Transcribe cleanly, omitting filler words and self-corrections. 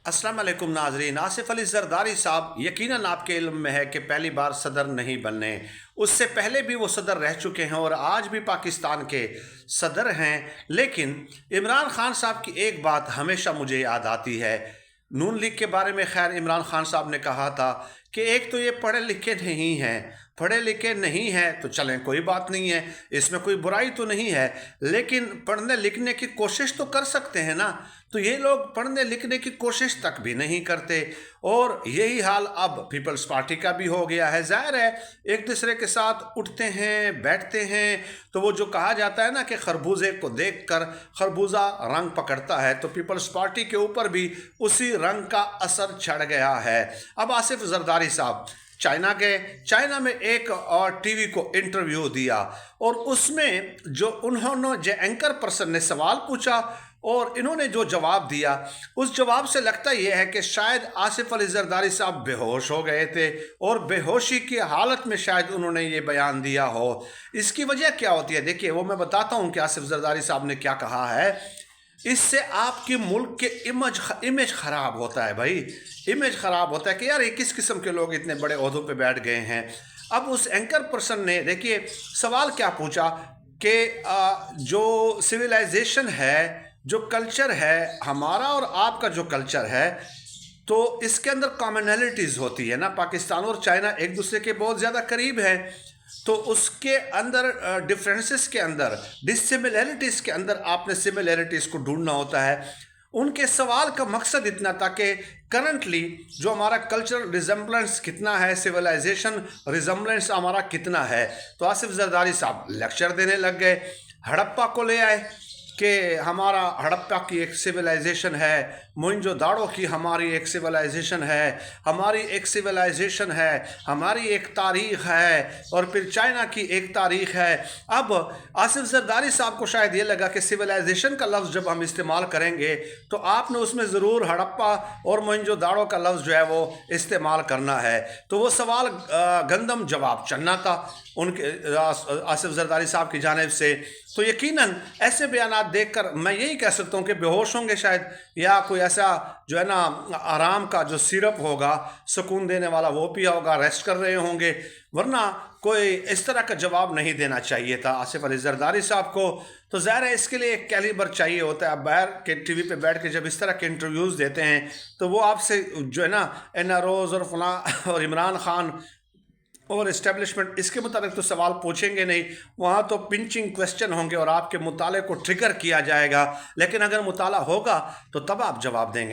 अस्सलाम वालेकुम नाजरीन। आसिफ अली जरदारी साहब यकीनन आपके इल्म में है कि पहली बार सदर नहीं बनने, उससे पहले भी वो सदर रह चुके हैं और आज भी पाकिस्तान के सदर हैं। लेकिन इमरान खान साहब की एक बात हमेशा मुझे याद आती है। नून लीग के बारे में खैर इमरान खान साहब ने कहा था कि एक तो ये पढ़े लिखे नहीं हैं, पढ़े लिखे नहीं हैं तो चलें कोई बात नहीं है, इसमें कोई बुराई तो नहीं है, लेकिन पढ़ने लिखने की कोशिश तो कर सकते हैं ना। तो ये लोग पढ़ने लिखने की कोशिश तक भी नहीं करते और यही हाल अब पीपल्स पार्टी का भी हो गया है। जाहिर है एक दूसरे के साथ उठते हैं बैठते हैं, तो वो जो कहा जाता है ना कि खरबूजे को देखकर खरबूजा रंग पकड़ता है, तो पीपल्स पार्टी के ऊपर भी उसी रंग का असर चढ़ गया है। अब आसिफ जरदारी साहब चाइना गए, चाइना में एक और टीवी को इंटरव्यू दिया और उसमें जो उन्होंने जो एंकर पर्सन ने सवाल पूछा और इन्होंने जो जवाब दिया, उस जवाब से लगता यह है कि शायद आसिफ अली जरदारी साहब बेहोश हो गए थे और बेहोशी की हालत में शायद उन्होंने ये बयान दिया हो। इसकी वजह क्या होती है, देखिए वो मैं बताता हूँ कि आसिफ जरदारी साहब ने क्या कहा है। इससे आपके मुल्क के इमेज ख़राब होता है भाई, इमेज ख़राब होता है कि यार ये किस किस्म के लोग इतने बड़े ओहदों पे बैठ गए हैं। अब उस एंकर पर्सन ने देखिए सवाल क्या पूछा कि जो सिविलाइजेशन है, जो कल्चर है हमारा और आपका जो कल्चर है, तो इसके अंदर कॉमनैलिटीज़ होती है ना। पाकिस्तान और चाइना एक दूसरे के बहुत ज़्यादा करीब हैं, तो उसके अंदर डिफरेंसेस के अंदर, डिसिमिलैरिटीज़ के अंदर आपने सिमिलैरिटीज़ को ढूंढना होता है। उनके सवाल का मकसद इतना था कि करंटली जो हमारा कल्चरल रिजेम्बलेंस कितना है, सिविलाइजेशन रिजेम्बलेंस हमारा कितना है। तो आसिफ जरदारी साहब लेक्चर देने लग गए, हड़प्पा को ले आए कि हमारा हड़प्पा की एक सिविलाइजेशन है, मोहनजोदाड़ो की हमारी एक सिविलाइजेशन है, हमारी एक सिविलाइजेशन है, हमारी एक तारीख़ है और फिर चाइना की एक तारीख़ है। अब आसिफ जरदारी साहब को शायद ये लगा कि सिविलाइजेशन का लफ्ज़ जब हम इस्तेमाल करेंगे तो आपने उसमें ज़रूर हड़प्पा और मोहनजोदाड़ो का लफ्ज़ जो है वो इस्तेमाल करना है। तो वो सवाल गंदम जवाब चन्ना था उनके आसिफ जरदारी साहब की जानिब से। तो यकीनन ऐसे बयानात देखकर मैं यही कह सकता हूँ कि बेहोश होंगे शायद, या कोई ऐसा जो है ना आराम का जो सिरप होगा सुकून देने वाला वो पिया होगा, रेस्ट कर रहे होंगे, वरना कोई इस तरह का जवाब नहीं देना चाहिए था आसिफ अली जरदारी साहब को। तो ज़ाहिर है इसके लिए एक कैलिबर चाहिए होता है। अब बाहर के टीवी पे बैठ के जब इस तरह के इंटरव्यूज़ देते हैं तो वो आपसे जो है ना NROs और फलां और इमरान खान और इस्टेब्लिशमेंट इसके मुताबिक तो सवाल पूछेंगे नहीं, वहाँ तो पिंचिंग क्वेश्चन होंगे और आपके मुताले को ट्रिगर किया जाएगा। लेकिन अगर मुताला होगा तो तब आप जवाब देंगे।